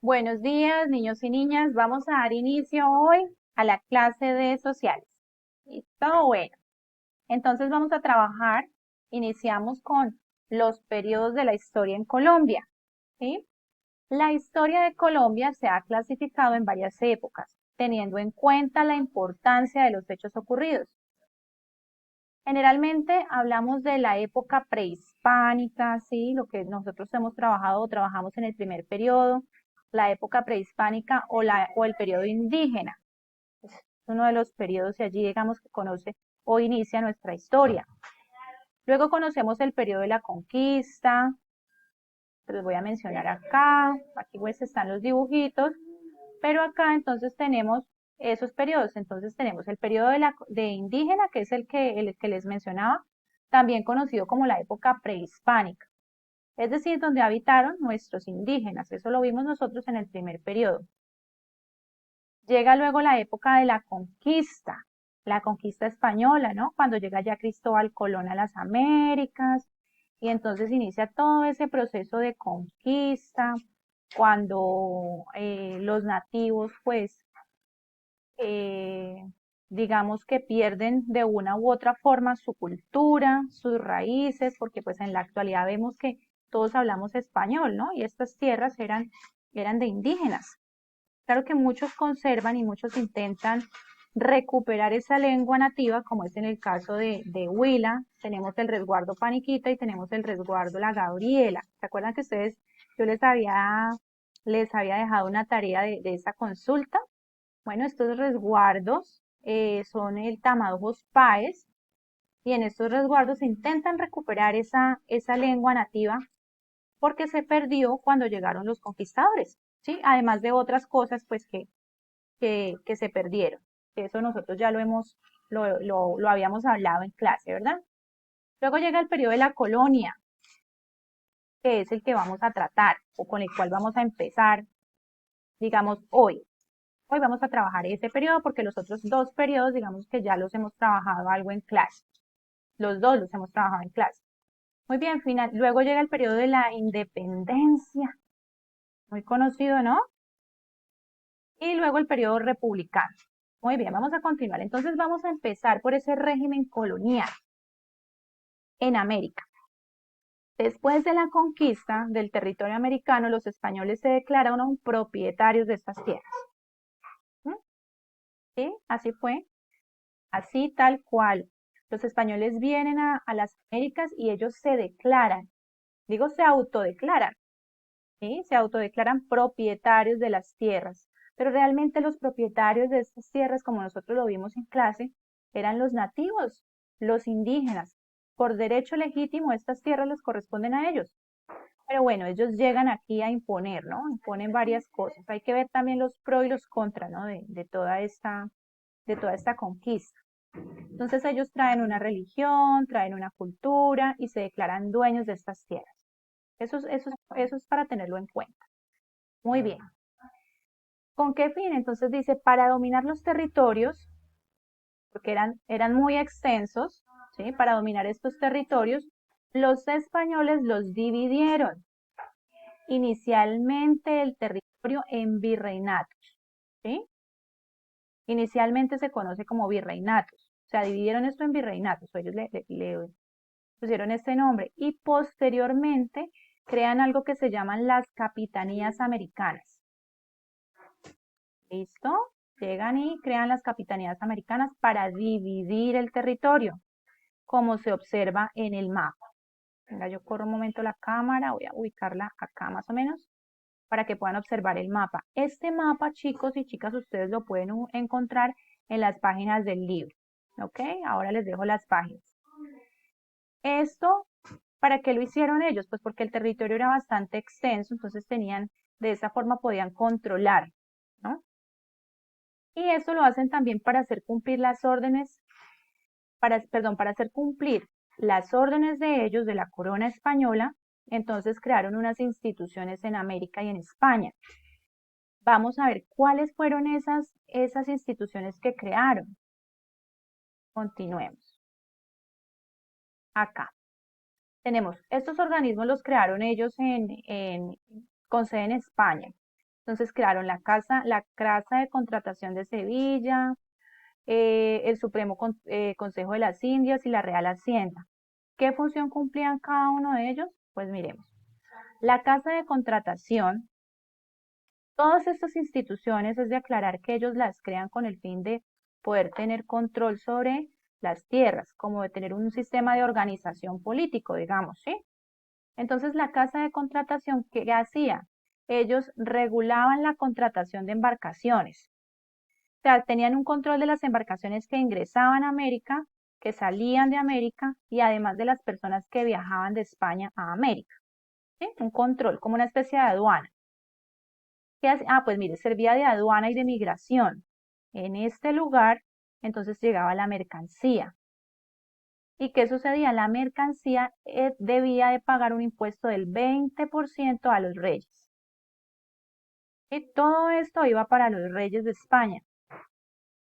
Buenos días, niños y niñas. Vamos a dar inicio hoy a la clase de sociales. ¿Listo? Bueno, entonces vamos a trabajar. Iniciamos con los periodos de la historia en Colombia. ¿Sí? La historia de Colombia se ha clasificado en varias épocas, teniendo en cuenta la importancia de los hechos ocurridos. Generalmente hablamos de la época prehispánica, ¿sí? Lo que nosotros hemos trabajado o trabajamos en el primer periodo, la época prehispánica o el periodo indígena. Es uno de los periodos y allí digamos que conoce o inicia nuestra historia. Luego conocemos el periodo de la conquista, te los voy a mencionar acá, aquí pues están los dibujitos, pero acá entonces tenemos esos periodos. Entonces tenemos el periodo de indígena, que es el que les mencionaba, también conocido como la época prehispánica, es decir, donde habitaron nuestros indígenas. Eso lo vimos nosotros en el primer periodo. Llega luego la época de la conquista española, ¿no? Cuando llega ya Cristóbal Colón a las Américas, y entonces inicia todo ese proceso de conquista, cuando los nativos, pues, eh, digamos que pierden de una u otra forma su cultura, sus raíces, porque pues en la actualidad vemos que todos hablamos español, ¿no? Y estas tierras eran de indígenas. Claro que muchos conservan y muchos intentan recuperar esa lengua nativa, como es en el caso de Huila. Tenemos el resguardo Paniquita y tenemos el resguardo La Gabriela. ¿Se acuerdan que ustedes, yo les había dejado una tarea de esa consulta? Bueno, estos resguardos son el Tamadojos Páez, y en estos resguardos se intentan recuperar esa lengua nativa porque se perdió cuando llegaron los conquistadores, ¿sí? Además de otras cosas, pues, que se perdieron. Eso nosotros ya lo habíamos hablado en clase, ¿verdad? Luego llega el periodo de la colonia, que es el que vamos a tratar o con el cual vamos a empezar, digamos, hoy. Hoy vamos a trabajar ese periodo porque los otros dos periodos, digamos que ya los hemos trabajado algo en clase. Los dos los hemos trabajado en clase. Muy bien, final. Luego llega el periodo de la independencia, muy conocido, ¿no? Y luego el periodo republicano. Muy bien, vamos a continuar. Entonces vamos a empezar por ese régimen colonial en América. Después de la conquista del territorio americano, los españoles se declararon propietarios de estas tierras. ¿Mm? ¿Sí? Así fue, así tal cual. Los españoles vienen a las Américas y ellos se declaran, digo se autodeclaran, ¿sí? Se autodeclaran propietarios de las tierras. Pero realmente los propietarios de estas tierras, como nosotros lo vimos en clase, eran los nativos, los indígenas. Por derecho legítimo, estas tierras les corresponden a ellos. Pero bueno, ellos llegan aquí a imponer, ¿no? Imponen varias cosas. Hay que ver también los pros y los contras, ¿no? De toda esta conquista. Entonces ellos traen una religión, traen una cultura y se declaran dueños de estas tierras. Eso es para tenerlo en cuenta. Muy bien. ¿Con qué fin? Entonces dice, para dominar los territorios, porque eran muy extensos, ¿sí? Para dominar estos territorios, los españoles los dividieron inicialmente el territorio en virreinatos, ¿sí? Inicialmente se conoce como virreinatos, o sea, dividieron esto en virreinatos, o ellos le pusieron este nombre, y posteriormente crean algo que se llaman las capitanías americanas. ¿Listo? Llegan y crean las capitanías americanas para dividir el territorio, como se observa en el mapa. Venga, yo corro un momento la cámara, voy a ubicarla acá más o menos, para que puedan observar el mapa. Este mapa, chicos y chicas, ustedes lo pueden encontrar en las páginas del libro. ¿Ok? Ahora les dejo las páginas. Esto, ¿para qué lo hicieron ellos? Pues porque el territorio era bastante extenso, entonces de esa forma podían controlar, ¿no? Y esto lo hacen también para hacer cumplir las órdenes, para hacer cumplir las órdenes de ellos, de la corona española. Entonces crearon unas instituciones en América y en España. Vamos a ver cuáles fueron esas instituciones que crearon. Continuemos. Acá tenemos, estos organismos los crearon ellos con sede en España. Entonces crearon la Casa de Contratación de Sevilla, el Supremo Consejo de las Indias y la Real Hacienda. ¿Qué función cumplían cada uno de ellos? Pues miremos. La Casa de Contratación, todas estas instituciones es de aclarar que ellos las crean con el fin de poder tener control sobre las tierras, como de tener un sistema de organización político, digamos, ¿sí? Entonces, la Casa de Contratación, ¿qué hacía? Ellos regulaban la contratación de embarcaciones. O sea, tenían un control de las embarcaciones que ingresaban a América, que salían de América y además de las personas que viajaban de España a América. ¿Sí? Un control, como una especie de aduana. ¿Qué hace? Ah, pues mire, servía de aduana y de migración. En este lugar, entonces llegaba la mercancía. ¿Y qué sucedía? La mercancía debía de pagar un impuesto del 20% a los reyes. Y todo esto iba para los reyes de España.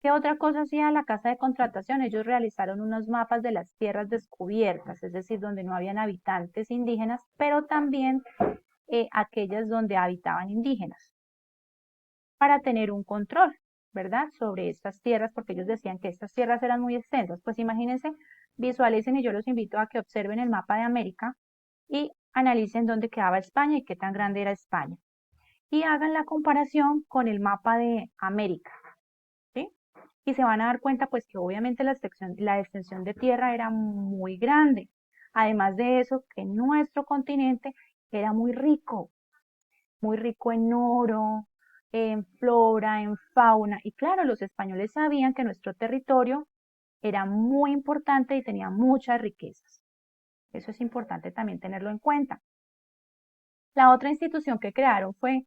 ¿Qué otra cosa hacía la Casa de Contratación? Ellos realizaron unos mapas de las tierras descubiertas, es decir, donde no habían habitantes indígenas, pero también aquellas donde habitaban indígenas, para tener un control, ¿verdad? Sobre estas tierras, porque ellos decían que estas tierras eran muy extensas. Pues imagínense, visualicen y yo los invito a que observen el mapa de América y analicen dónde quedaba España y qué tan grande era España. Y hagan la comparación con el mapa de América, ¿sí? Y se van a dar cuenta pues que obviamente la extensión de tierra era muy grande. Además de eso, que nuestro continente era muy rico en oro, en flora, en fauna. Y claro, los españoles sabían que nuestro territorio era muy importante y tenía muchas riquezas. Eso es importante también tenerlo en cuenta. La otra institución que crearon fue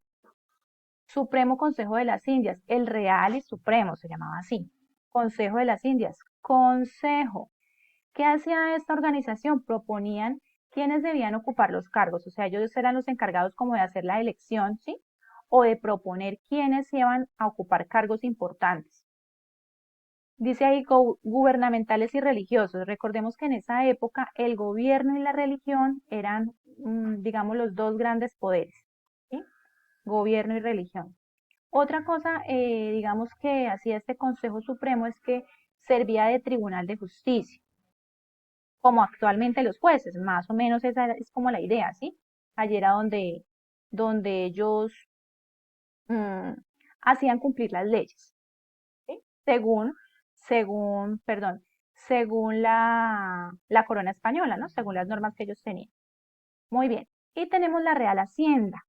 Supremo Consejo de las Indias, el Real y Supremo se llamaba así. Consejo de las Indias, Consejo. ¿Qué hacía esta organización? Proponían quiénes debían ocupar los cargos, o sea, ellos eran los encargados como de hacer la elección, ¿sí? O de proponer quiénes iban a ocupar cargos importantes. Dice ahí gubernamentales y religiosos. Recordemos que en esa época el gobierno y la religión eran, digamos, los dos grandes poderes, ¿sí? Gobierno y religión. Otra cosa, digamos, que hacía este Consejo Supremo es que servía de tribunal de justicia, como actualmente los jueces, más o menos esa es como la idea, ¿sí? Allí era donde ellos mm, hacían cumplir las leyes, ¿sí? Perdón, según la corona española, ¿no? Según las normas que ellos tenían. Muy bien. Y tenemos la Real Hacienda,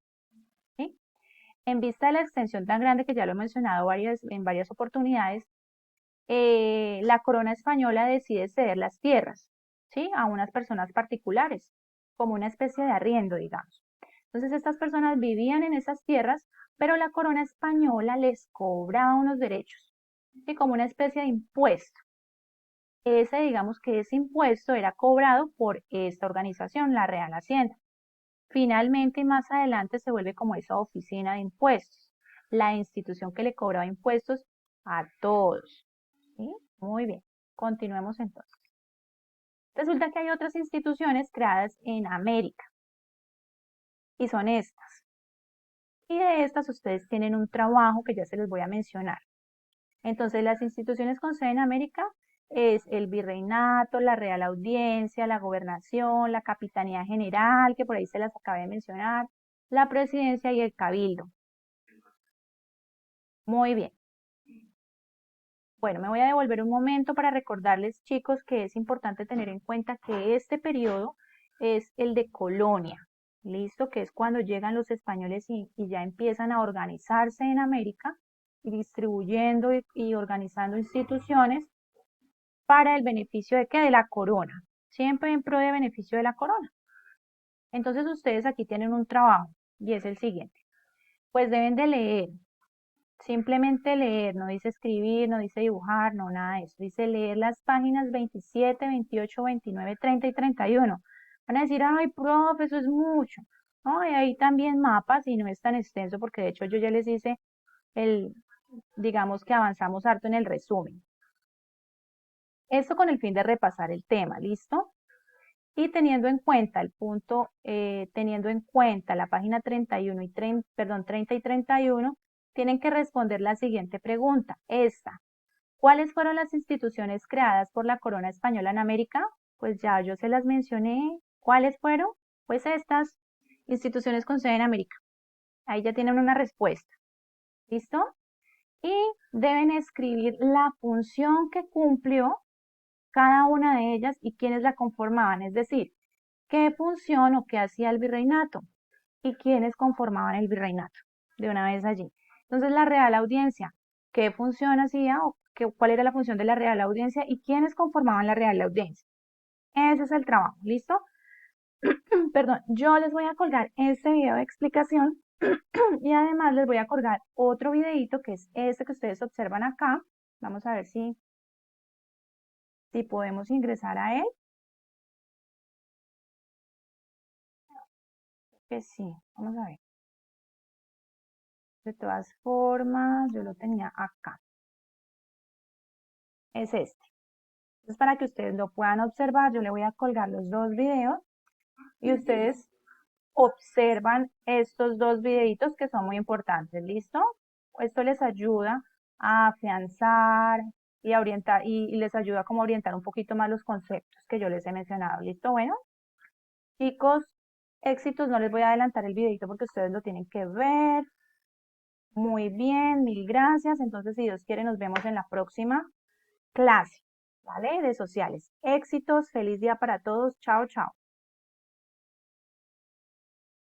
¿sí? En vista de la extensión tan grande que ya lo he mencionado en varias oportunidades, la corona española decide ceder las tierras, ¿sí? A unas personas particulares, como una especie de arriendo, digamos. Entonces estas personas vivían en esas tierras, pero la corona española les cobraba unos derechos, ¿sí? Como una especie de impuesto. Digamos que ese impuesto era cobrado por esta organización, la Real Hacienda. Finalmente, más adelante se vuelve como esa oficina de impuestos, la institución que le cobraba impuestos a todos. ¿Sí? Muy bien, continuemos entonces. Resulta que hay otras instituciones creadas en América y son estas. Y de estas ustedes tienen un trabajo que ya se les voy a mencionar. Entonces, las instituciones con sede en América es el virreinato, la Real Audiencia, la Gobernación, la Capitanía General, que por ahí se las acabé de mencionar, la Presidencia y el Cabildo. Muy bien. Bueno, me voy a devolver un momento para recordarles, chicos, que es importante tener en cuenta que este periodo es el de colonia, ¿listo? Que es cuando llegan los españoles y ya empiezan a organizarse en América y distribuyendo y organizando instituciones para el beneficio de qué? De la corona, siempre en pro de beneficio de la corona. Entonces ustedes aquí tienen un trabajo y es el siguiente. Pues deben de leer, simplemente leer, no dice escribir, no dice dibujar, no nada de eso. Dice leer las páginas 27, 28, 29, 30 y 31. Van a decir, ay, profe, eso es mucho. No, y ahí también mapas y no es tan extenso porque de hecho yo ya les hice digamos que avanzamos harto en el resumen. Esto con el fin de repasar el tema, ¿listo? Y teniendo en cuenta el punto, teniendo en cuenta la página 31 y 30, perdón, 30 y 31, tienen que responder la siguiente pregunta, esta. ¿Cuáles fueron las instituciones creadas por la corona española en América? Pues ya yo se las mencioné. ¿Cuáles fueron? Pues estas instituciones con sede en América. Ahí ya tienen una respuesta. ¿Listo? Y deben escribir la función que cumplió cada una de ellas y quiénes la conformaban. Es decir, qué función o qué hacía el virreinato y quiénes conformaban el virreinato. De una vez allí. Entonces, la Real Audiencia, ¿qué función hacía o cuál era la función de la Real Audiencia y quiénes conformaban la Real Audiencia? Ese es el trabajo, ¿listo? Perdón, yo les voy a colgar este video de explicación y además les voy a colgar otro videito que es este que ustedes observan acá. Vamos a ver si podemos ingresar a él. Que sí, vamos a ver. De todas formas, yo lo tenía acá. Es este. Entonces, para que ustedes lo puedan observar, yo le voy a colgar los dos videos y ustedes observan estos dos videitos que son muy importantes, ¿listo? Esto les ayuda a afianzar y a orientar y les ayuda como a orientar un poquito más los conceptos que yo les he mencionado, ¿listo? Bueno, chicos, éxitos, no les voy a adelantar el videito porque ustedes lo tienen que ver. Muy bien, mil gracias. Entonces, si Dios quiere, nos vemos en la próxima clase, ¿vale? De sociales. Éxitos, feliz día para todos. Chao, chao.